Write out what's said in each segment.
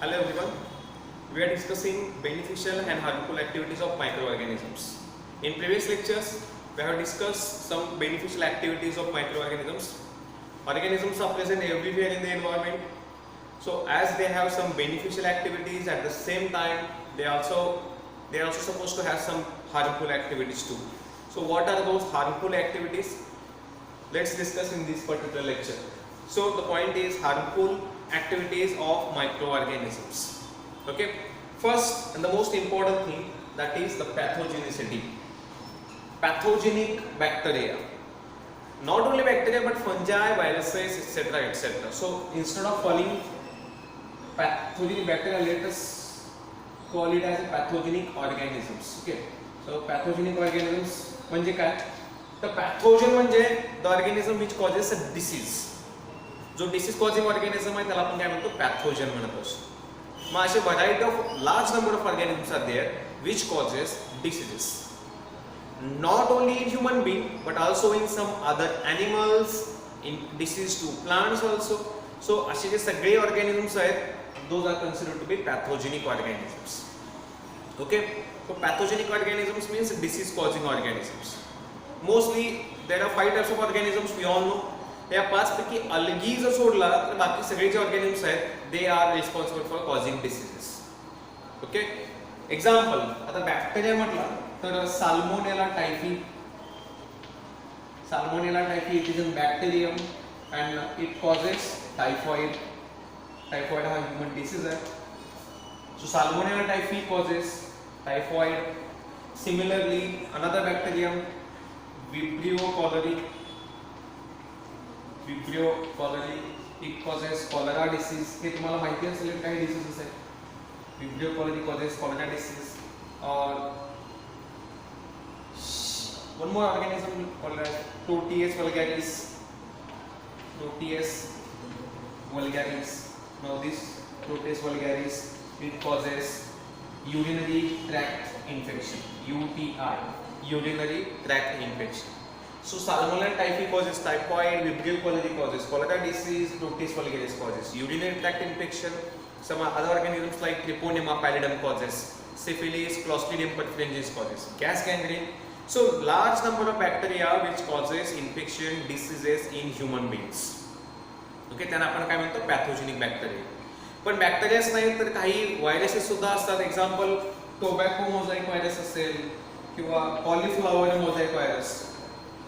Hello everyone. We are discussing beneficial and harmful activities of microorganisms. In previous lectures, we have discussed some beneficial activities of microorganisms. Organisms are present everywhere in the environment. So as they have some beneficial activities, at the same time they are also supposed to have some harmful activities too. So what are those harmful activities? Let's discuss in this particular lecture. So the point is harmful activities of microorganisms. Okay, first and the most important thing, that is the pathogenicity. Pathogenic bacteria, not only bacteria but fungi, viruses, etc., etc. So instead of calling pathogenic bacteria, let us call it as pathogenic organisms. Okay, so pathogenic organisms म्हणजे काय? The pathogen म्हणजे the organism which causes a disease. जो disease causing organism आहे त्याला आपण काय म्हणतो? Pathogen म्हणत असतो. मग असे variety of large number of organisms are there which causes diseases, not only in human being but also in some other animals, in disease to plants also. So असे जे सगळे ऑर्गॅनिझम्स आहेत those are considered to be pathogenic organisms. Okay, so pathogenic organisms means disease causing organisms. Mostly there are 5 types of organisms we all know. या 5 पैकी अलगी जर सोडला तर बाकी सगळे जे ऑर्गॅनिझम्स आहेत they are responsible for causing diseases. Okay, example आता बॅक्टेरिया म्हटला तर Salmonella typhi. Salmonella typhi it is a bacterium and it causes typhoid. Typhoid हा ह्युमन डिसीज आहे. So Salmonella typhi causes typhoid. Similarly another bacterium Vibrio cholerae. Vibrio cholerae it causes cholera disease. हे तुम्हाला माहिती असेल काही diseases आहेत. Vibrio cholerae causes cholera disease. Or one more organism called as Proteus vulgaris. Proteus vulgaris. Now this Proteus vulgaris it causes urinary tract infection. UTI, urinary tract infection. So Salmonella typhi causes typhoid, Vibrio cholerae causes cholera disease, Proteus vulgaris causes urinary tract infection. Some other organisms like Treponema pallidum causes syphilis, Clostridium perfringens causes gas gangrene. So large number of bacteria which causes infection, diseases in human beings. Okay, त्यांना आपण काय म्हणतो? Pathogenic bacteria. पण बॅक्टेरियाच नाही तर काही viruses सुद्धा असतात. एक्झाम्पल टोबॅको मोझाईक व्हायरस असेल किंवा cauliflower mosaic virus.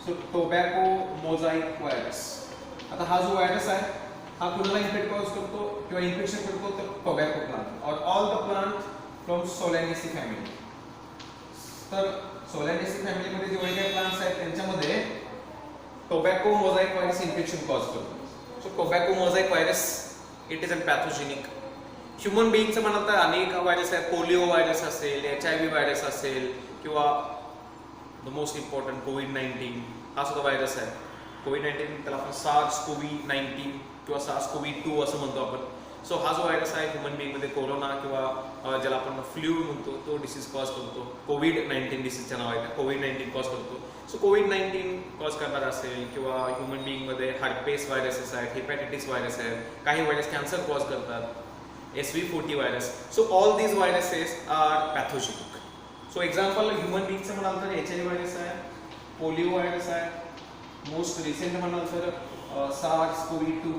So tobacco mosaic virus. आता हा जो व्हायरस आहे हा कुणाला इन्फेक्ट कॉज करतो किंवा इन्फेक्शन करतो? तर tobacco plant or all the plant from Solanaceae family. तर सोलॅनेसी फॅमिलीमध्ये जेवढे काही प्लांट्स आहेत त्यांच्यामध्ये tobacco mosaic virus infection cause करतो. So tobacco mosaic virus it is a pathogenic. Human बीइंगचं म्हणाल तर अनेक व्हायरस आहेत. पोलिओ व्हायरस असेल, HIV व्हायरस असेल किंवा द मोस्ट इम्पॉर्टंट कोविड-19 हा सुद्धा व्हायरस आहे. कोविड-19 त्याला आपण SARS-CoV-19 किंवा SARS-CoV-2 असं म्हणतो आपण. सो हा जो व्हायरस आहे ह्युमन बीइंगमध्ये कोरोना किंवा ज्याला आपण फ्लू म्हणतो तो डिसीज कॉज करतो. कोविड-19 डिसीजच्या नाव आहे कोविड-19 कॉज करतो. सो कोविड-19 कॉज करणार असेल किंवा ह्युमन बीइंगमध्ये हार्पेस व्हायरसेस आहेत, हेपॅटायटिस व्हायरस आहेत, काही व्हायरस कॅन्सर कॉज करतात, SV40 virus. So all these viruses are pathogenic. So example human बीइंगचं म्हणाल तर HIV व्हायरस आहे, पोलिओ व्हायरस आहे, मोस्ट रिसेंट म्हणाल तर SARS-CoV-2.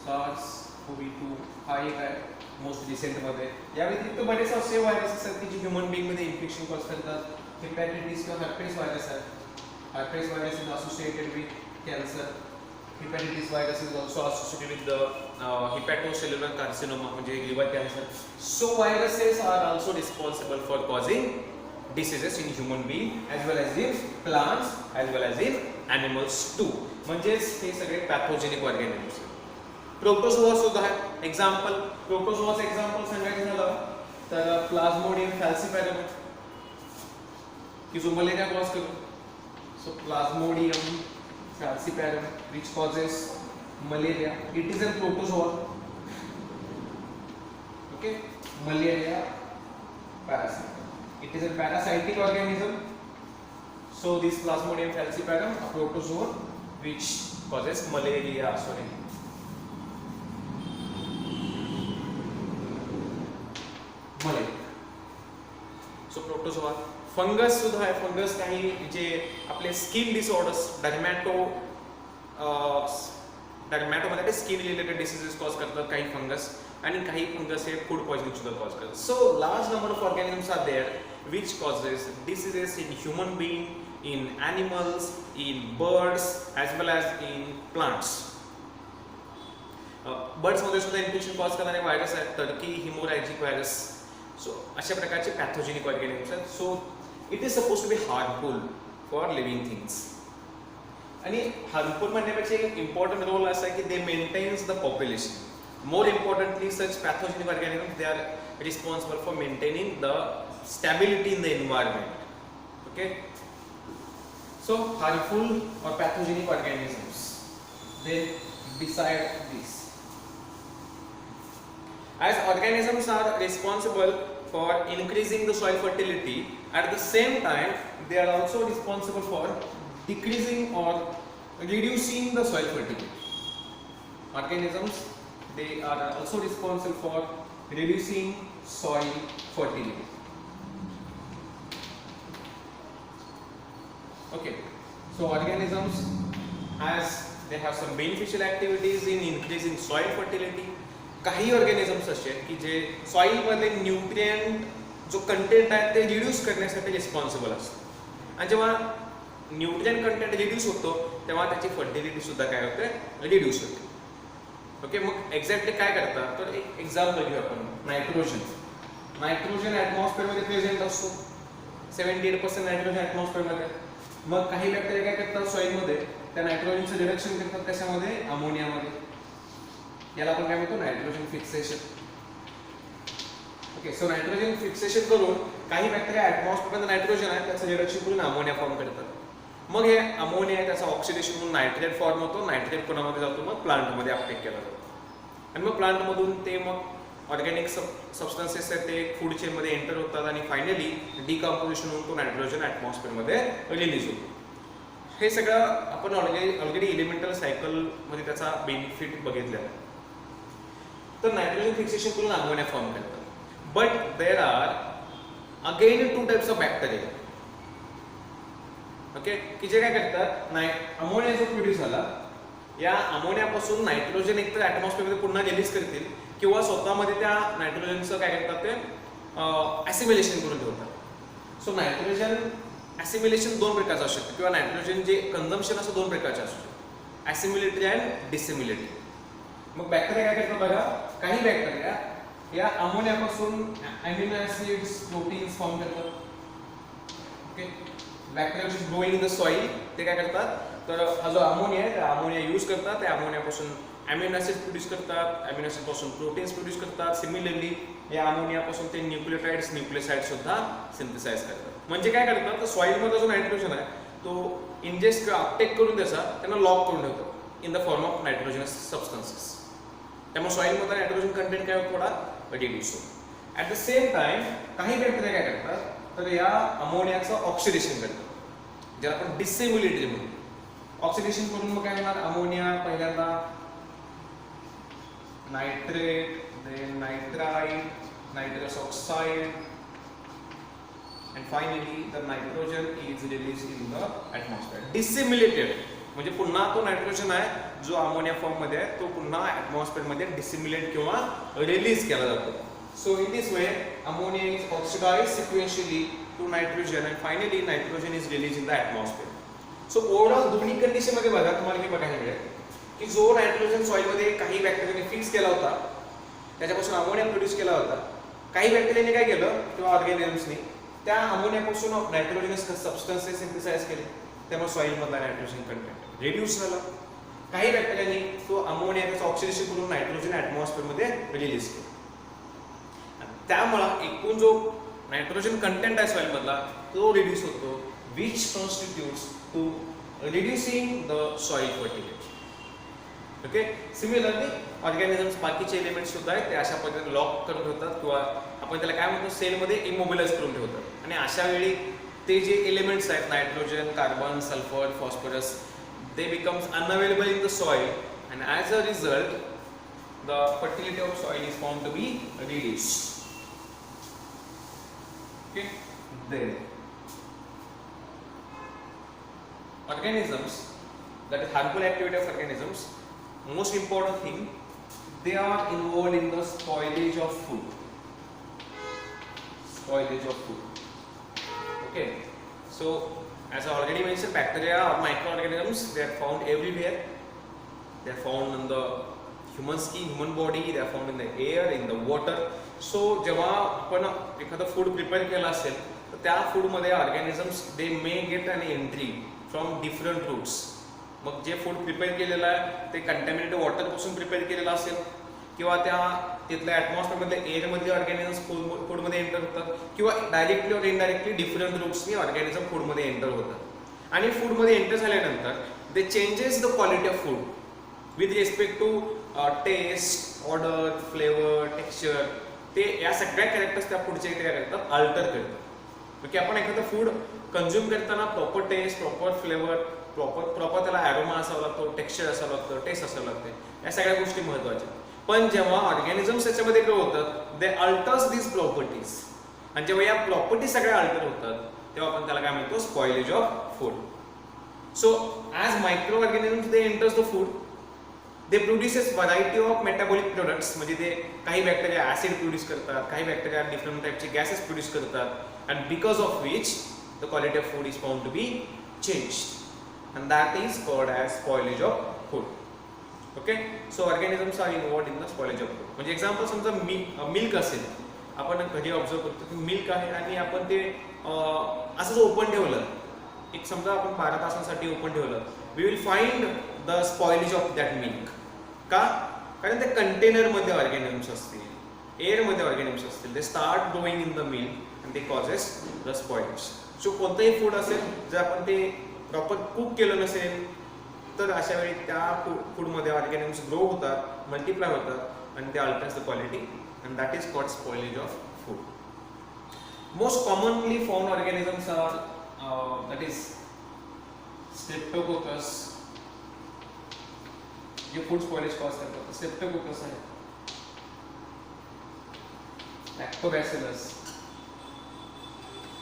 SARS-CoV-2 हा एक आहे मोस्ट रिसेंटमध्ये. या व्यतिरिक्त बरेच असे व्हायरस असतात की जे ह्युमन बीइंगमध्ये इन्फेक्शन कॉज करतात. हेपॅटायटिस किंवा हर्पेस व्हायरस आहे. Herpes virus is associated with cancer. Hepatitis virus is also associated with the hepatocellular carcinoma म्हणजे liver cancer. So viruses are also responsible for causing diseases in human being as well as in plants as well as in animals too. म्हणजेच हे सगळे pathogenic organisms. Protozoa सुद्धा आहे. Example प्रोटोझोआचं example सांगायचं झालं तर plasmodium falciparum की जो मलेरिया कॉज करतो. So Plasmodium falciparum which causes malaria. It is a protozoa. Okay, malaria parasite. It is a parasitic organism. So this Plasmodium falciparum, a protozoa which causes malaria. Sorry. Protozoa. Fungus सुद्धा आहे. Fungus काही जे आपले skin disorders, डर्मॅटोमध्ये skin related diseases cause करतात काही fungus, आणि काही फंगस हे फूड पॉइझनिंग सुद्धा कॉज करतात. So large number of organisms are there which causes diseases in human being, in animals, in birds as well as in plants. Birds मध्ये सुद्धा infection cause करणारे व्हायरस आहेत, turkey haemorrhagic virus. So अशा प्रकारचे pathogenic organisms आहेत. So it is suppose to be harmful for living things. आणि harmful म्हणण्यापेक्षा एक इम्पॉर्टंट रोल असा आहे की they maintains the population. More importantly, such pathogenic organisms, they are responsible for maintaining the stability in the environment. Okay. So harmful or pathogenic organisms, they decide this. As organisms are responsible for increasing the soil fertility, at the same time they are also responsible for decreasing or reducing the soil fertility. Organisms, they are also responsible for reducing soil fertility. Okay, so organisms, as they have some beneficial activities in increasing soil fertility. काही organisms असे आहेत की जे soil मध्ये nutrient जो content आहे ते reduce करण्यासाठी रिस्पॉन्सिबल असतं, आणि जेव्हा न्यूट्रिएंट कंटेंट रिड्यूस होतो तेव्हा त्याची फर्टिलिटी सुद्धा काय होते, रिड्यूस होते. ओके, मग एक्झॅक्टली काय करतात, तर एक एक्झाम्पल घेऊ आपण. नायट्रोजन ॲटमॉस्फिअरमध्ये प्रेझेंट असतो. 78% नायट्रोजन ॲटमॉस्फिअरमध्ये. मग काही बॅक्टेरिया काय करतात सॉइलमध्ये, त्या नायट्रोजनचं रिडक्शन करतात कशामध्ये, अमोनियामध्ये. याला आपण काय म्हणतो, nitrogen fixation. Okay, so nitrogen fixation करून काही बॅक्टेरिया ॲटमॉस्फिअरमध्ये नायट्रोजन आहे त्याचं रिडक्शन करून अमोनिया फॉर्म करतात. मग हे अमोनिया आहे त्याचा ऑक्सिडेशन म्हणून नायट्रेट फॉर्म होतो. नायट्रेट कोणामध्ये जातो, मग प्लांटमध्ये अपटेक केला जातो, आणि मग प्लांटमधून ते मग ऑर्गॅनिक सबस्टन्सेस आहेत ते फूड चेनमध्ये एंटर होतात, आणि फायनली डिकम्पोजिशन होऊन तो नायट्रोजन ॲटमॉस्फिअरमध्ये रिलीज होतो. हे सगळं आपण ऑलरेडी एलिमेंटल सायकलमध्ये त्याचा बेनिफिट बघितला आहे. तर नायट्रोजन फिक्सेशन करून अमोनिया फॉर्म करतात. But there are again 2 types of bacteria. Okay, की जे काय करतात, अमोनिया जो प्रोड्यूस झाला या अमोनियापासून नायट्रोजन एकतर ॲटमॉस्फिअरमध्ये पुन्हा रिलीज करतील, किंवा स्वतःमध्ये त्या नायट्रोजनचं काय करतात ते ॲसिमिलेशन करून ठेवतात. सो नायट्रोजन ॲसिमिलेशन 2 प्रकारचं असू शकतं, किंवा नायट्रोजन जे कन्झम्पशन असं 2 प्रकारचे असू शकतं, ॲसिमिलेटरी अँड डिसिमिलेटरी. मग बॅक्टेरिया काय करतात बघा, काही बॅक्टेरिया या अमोनियापासून अमिनो ॲसिड्स, प्रोटीन्स फॉर्म करतात. Okay, bacteria which is growing in the soil, ते काय करतात, तर हा जो अमोनिया आहे त्या अमोनिया यूज करतात, त्या अमोनियापासून अमिनो ॲसिड प्रोड्यूस करतात, अमिनो ॲसिडपासून प्रोटीन्स प्रोड्यूस करतात. सिमिलरली या अमोनियापासून ते न्यूक्लियोटाइड्स, न्यूक्लियोसाइड सुद्धा सिंथेसाइज करतात. म्हणजे काय करतात, तर सॉइलमध्ये जो नायट्रोजन आहे तो इंजेस्ट किंवा अपटेक करून त्यांना लॉक करून ठेवतात in the form of nitrogenous substances. त्यामुळे सॉइलमध्ये नायट्रोजन कंटेंट काय थोडा रिड्यूस होतो. ॲट द सेम टाइम काही बॅक्टेरिया काय करतात, तर या अमोनियाचं ऑक्सिडेशन करतात, ज्याला आपण डिसेम्युलेटरी म्हणतो. ऑक्सिडेशन करून मग काय होणार, अमोनिया पहिल्यांदा nitrate, then nitrite, nitrous oxide, and finally the nitrogen is released in the atmosphere. Dissimulated म्हणजे पुन्हा तो नायट्रोजन आहे जो अमोनिया फॉर्म मध्ये आहे तो पुन्हा ॲटमॉस्फिअर मध्ये डिसिम्युलेट किंवा रिलीज केला जातो. So in this way ammonia is oxidised sequentially to nitrogen and finally nitrogen is release in the atmosphere. So overall दोन्ही कंडिशन मध्ये बघा तुम्हाला हे बघायला मिळेल की जो नायट्रोजन सॉइल मध्ये काही बॅक्टेरियाने फिक्स केला होता त्याच्यापासून अमोनिया प्रोड्यूस केला होता. काही बॅक्टेरियाने काय केलं किंवा ऑर्गॅनिझम्सनी त्या अमोनियापासून नायट्रोजनस सबस्टन्सेस सिंथेसाइज केले, त्यामुळे सॉइलमधला नायट्रोजन कंटेंट रिड्यूस झाला. काही बॅक्टेरियाने तो अमोनियाचं ऑक्सिडेशन करून नायट्रोजन ॲटमॉस्फिअरमध्ये रिलीज केला. त्यामुळे एकूण जो नायट्रोजन कंटेंट आहे सॉइलमधला तो रिड्यूस होतो, which constitutes to reducing the soil fertility. Okay, similarly organisms बाकीचे एलिमेंट्स सुद्धा आहेत ते अशा पद्धतीने लॉक करून ठेवतात किंवा आपण त्याला काय म्हणतो सेलमध्ये इमोबिलाइज करून ठेवतात. आणि अशा वेळी ते जे एलिमेंट्स आहेत nitrogen, carbon, sulphur, phosphorus, they becomes unavailable in the soil and as a result the fertility of soil is found to be reduced. Okay, Then organisms, that is harmful activity of organisms, most important thing, they are involved in the spoilage of food. Spoilage of food. Okay. So as I already mentioned, bacteria or microorganisms, they are found everywhere. They are found in the human skin, human body, they are found in the air, in the water. So जेव्हा आपण एखादा food prepare केला असेल तर त्या food मध्ये organisms they may get an entry from different routes. मग जे फूड प्रिपेअर केलेलं आहे ते कंटॅमिनेटेड वॉटर पासून प्रिपेअर केलेलं असेल किंवा त्या तिथल्या ॲटमॉस्फिअर मधल्या एअर मधले ऑर्गॅनिझम्स फूड मध्ये एंटर होतात किंवा डायरेक्टली और इनडायरेक्टली डिफरंट रूट्सनी ऑर्गॅनिझम फूड मध्ये एंटर होतात. आणि फूड मध्ये एंटर झाल्यानंतर they changes the quality of food with respect to taste, odour, flavour, texture. ते या सगळ्या कॅरेक्टर्स त्या फूडचे काय करतात, अल्टर करतात. ओके. आपण एखादं फूड कंझ्युम करताना proper taste, proper flavour, proper त्याला ॲरोमा असावा लागतो, टेक्स्चर असावं लागतं, टेस्ट असावं लागते. या सगळ्या गोष्टी महत्त्वाच्या. पण जेव्हा ऑर्गॅनिझम्स त्याच्यामध्ये ग्रो होतात दे अल्टर्स दीज प्रॉपर्टीज. आणि जेव्हा या प्रॉपर्टीज सगळ्या अल्टर होतात तेव्हा आपण त्याला काय म्हणतो, spoilage of food. So as micro organisms they enters the food, they produces variety of metabolic products. म्हणजे ते काही बॅक्टेरिया ऍसिड प्रोड्यूस करतात, काही बॅक्टेरिया डिफरंट टाईपचे गॅसेस प्रोड्यूस करतात. And because of which the quality of food is found to be changed. And that is called as spoilage of food. Okay, so organisms are involved in the spoilage of food. म्हणजे example समजा milk असेल, आपण घरी observe करतो की milk आहे आणि आपण ते असंच ओपन ठेवलं, एक समजा आपण 12 तासांसाठी ओपन ठेवलं, we will find the spoilage of that milk. का? कारण त्या कंटेनरमध्ये ऑर्गॅनिझम्स असतील, एअरमध्ये ऑर्गॅनिझम्स असतील, they start growing in the milk and they causes the spoilage. So कोणतंही फूड असेल जर आपण ते प्रॉपर कुक केलं नसेल तर अशा वेळी त्या फूडमध्ये ऑर्गॅनिझम्स ग्रो होतात, मल्टिप्लाय होतात आणि ते alters the quality and that is called spoilage of food. Most commonly found organisms are that is Streptococcus, जे फूड स्पॉइलेज कॉज करतात. स्ट्रेप्टोकोकस आहे, Lactobacillus,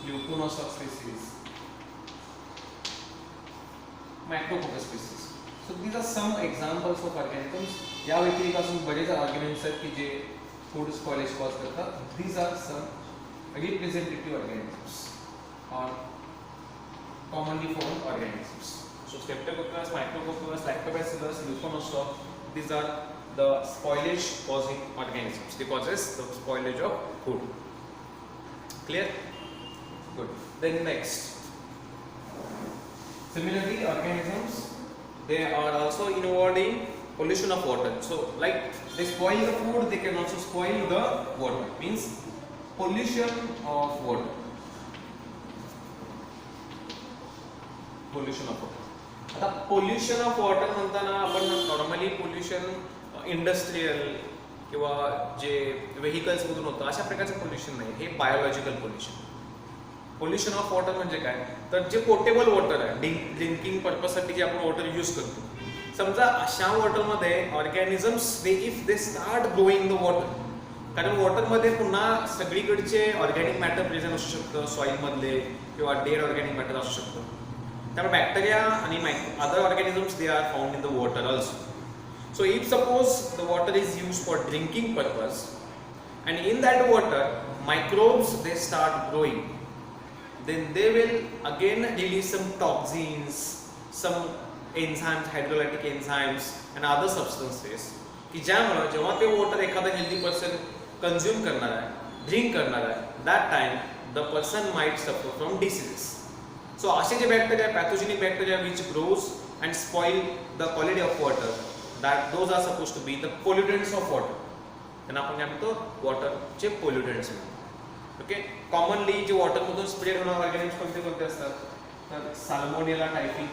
Leuconostoc species, Macrococcus species. So these are some examples of organisms. या व्यतिरिक्त अजून बरेच organisms आहेत की जे फूड स्पॉइलेज कॉज करतात. These are some representative organisms or commonly found organisms. So Streptococcus, Micrococcus, Lactobacillus, Leuconostoc, these are the spoilage causing organisms. They causes the spoilage of food. Clear? Good. Then next. Similarly, organisms, they are also involved in pollution of water. So like they spoil the food, they can also spoil the water. Means pollution of water. Pollution of water. आता pollution of water म्हणताना आपण normally pollution industrial किंवा जे vehicles मधून होतं अशा प्रकारचं pollution नाही, हे biological pollution. Pollution of water म्हणजे काय, तर जे पोर्टेबल वॉटर आहे, ड्रिंकिंग पर्पजसाठी जे आपण वॉटर यूज करतो, समजा अशा वॉटरमध्ये organisms they if they start growing the water, कारण वॉटरमध्ये पुन्हा सगळीकडचे ऑर्गॅनिक मॅटर प्रेझेंट असू शकतं, सॉइलमधले किंवा डेड ऑर्गॅनिक मॅटर असू शकतं. त्यामुळे बॅक्टेरिया आणि other organisms they are found in the water also. So if suppose the water is use for drinking purpose and in that water microbes they start growing, then they will again release some toxins, some enzymes, hydrolytic enzymes and other substances की ज्यामुळे जेव्हा ते water एखादा healthy person consume करणार आहे, drink करणार आहे, that time the person might suffer from diseases. So असे जे bacteria, pathogenic bacteria which grows and spoil the quality of water, that those are supposed to be the pollutants of water. त्यांना आपण काय म्हणतो, वॉटरचे पोल्युटंट्स. Okay. Commonly जे वॉटरमधून spread होणारे organisms कोणते कोणते असतात, तर साल्मोनेला टायफी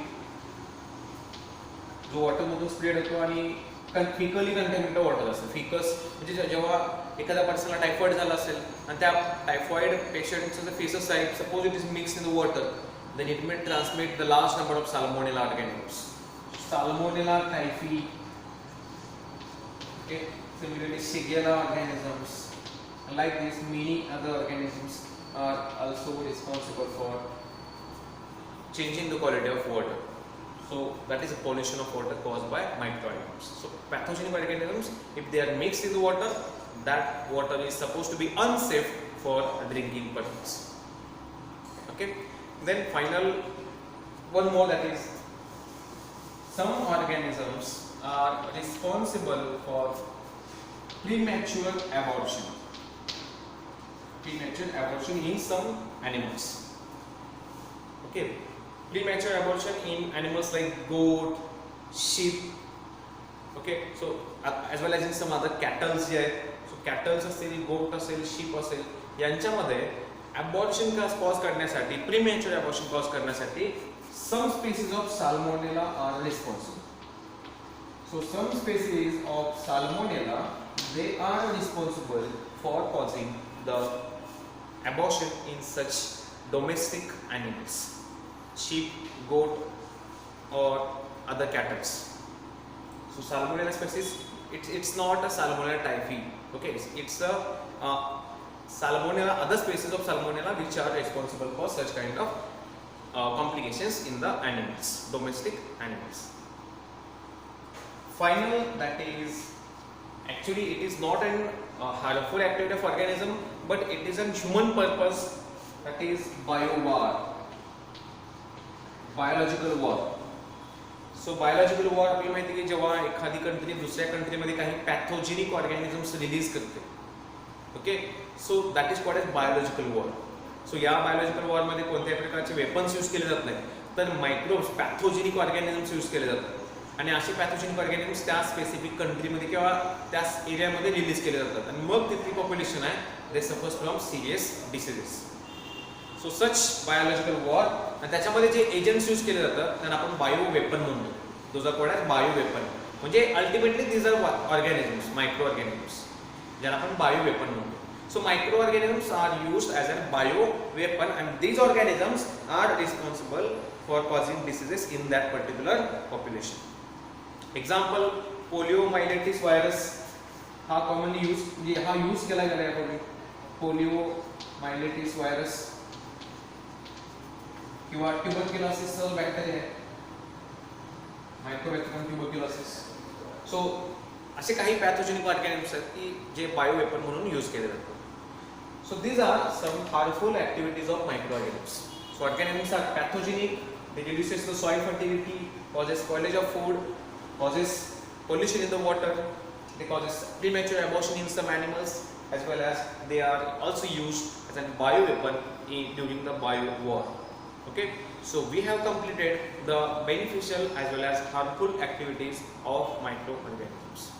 जो वॉटरमधून स्प्रेड होतो आणि फिकली कंटॅमिनेटेड वॉटर असतं. फिकस म्हणजे जेव्हा एखाद्या पर्सनला टायफॉइड झाला असेल आणि त्या टायफॉइड पेशंटचं जर फेसस आहे, suppose it is mix in the water, then it may transmit the large number of salmonella organisms. Salmonella typhi. Okay. Similarly, Shigella organisms. Like this, many other organisms are also responsible for changing the quality of water. So that is a pollution of water caused by microorganisms. So pathogenic organisms, if they are mixed in the water, that water is supposed to be unsafe for drinking purpose. Okay. Then final one more, that is some organisms are responsible for premature abortion. Premature abortion in some animals. Okay. Premature abortion in animals like goat, sheep. Okay. So as well as in some other cattle जे आहेत. So cattle असेल, goat असेल, sheep असेल, यांच्यामध्ये abortion cause करण्यासाठी, premature abortion cause करण्यासाठी some species of salmonella are responsible. So some species of salmonella, they are responsible for causing the abortion in such domestic animals, sheep, goat or other cattle. So salmonella species, it's not a salmonella typhi. Okay, it's a salmonella, other species of salmonella which are responsible for such kind of complications in the animals, domestic animals. Final, that is, actually it is not an harmful activity of organism, but it is a human purpose, that is biowar, biological war. So biological war आपल्याला माहिती आहे की जेव्हा एखादी country दुसऱ्या कंट्रीमध्ये काही pathogenic organisms release करते. Okay. So that is called as biological war. सो या बायोलॉजिकल वॉर मध्ये कोणत्याही प्रकारचे वेपन्स यूज केले जात नाही, तर मायक्रोब्स, पॅथोजेनिक ऑर्गॅनिझम्स यूज केले जातात आणि असे पॅथोजेनिक ऑर्गॅनिझम्स त्या स्पेसिफिक कंट्रीमध्ये किंवा त्या एरियामध्ये रिलीज केले जातात आणि मग तिथली पॉप्युलेशन आहे they suffers from serious diseases. So such biological war, आणि त्याच्यामध्ये जे एजंट्स यूज केले जातात त्यांना आपण बायो वेपन म्हणतो. Those are called as bio weapon. म्हणजे ultimately these are organisms, micro organisms, ज्यांना आपण बायो वेपन म्हणतो. So microorganisms are used as a bio weapon, and these organisms are responsible for causing diseases in that particular population. Example, poliomyelitis virus हा commonly used, हा use केला गेला आहे पूर्वी. poliomyelitis virus किंवा tuberculosis बॅक्टेरिया आहे, Mycobacterium tuberculosis. So असे काही पॅथोजेनिक ऑर्गॅनिझम्स आहेत की जे बायो वेपन म्हणून यूज केले जातात. So these are some harmful activities of microorganisms. So organisms are pathogenic, they reduces the soil fertility, causes spoilage of food, causes pollution in the water, they causes premature abortion in some animals, as well as they are also used as a bioweapon during the bio war. Okay, so we have completed the beneficial as well as harmful activities of microorganisms.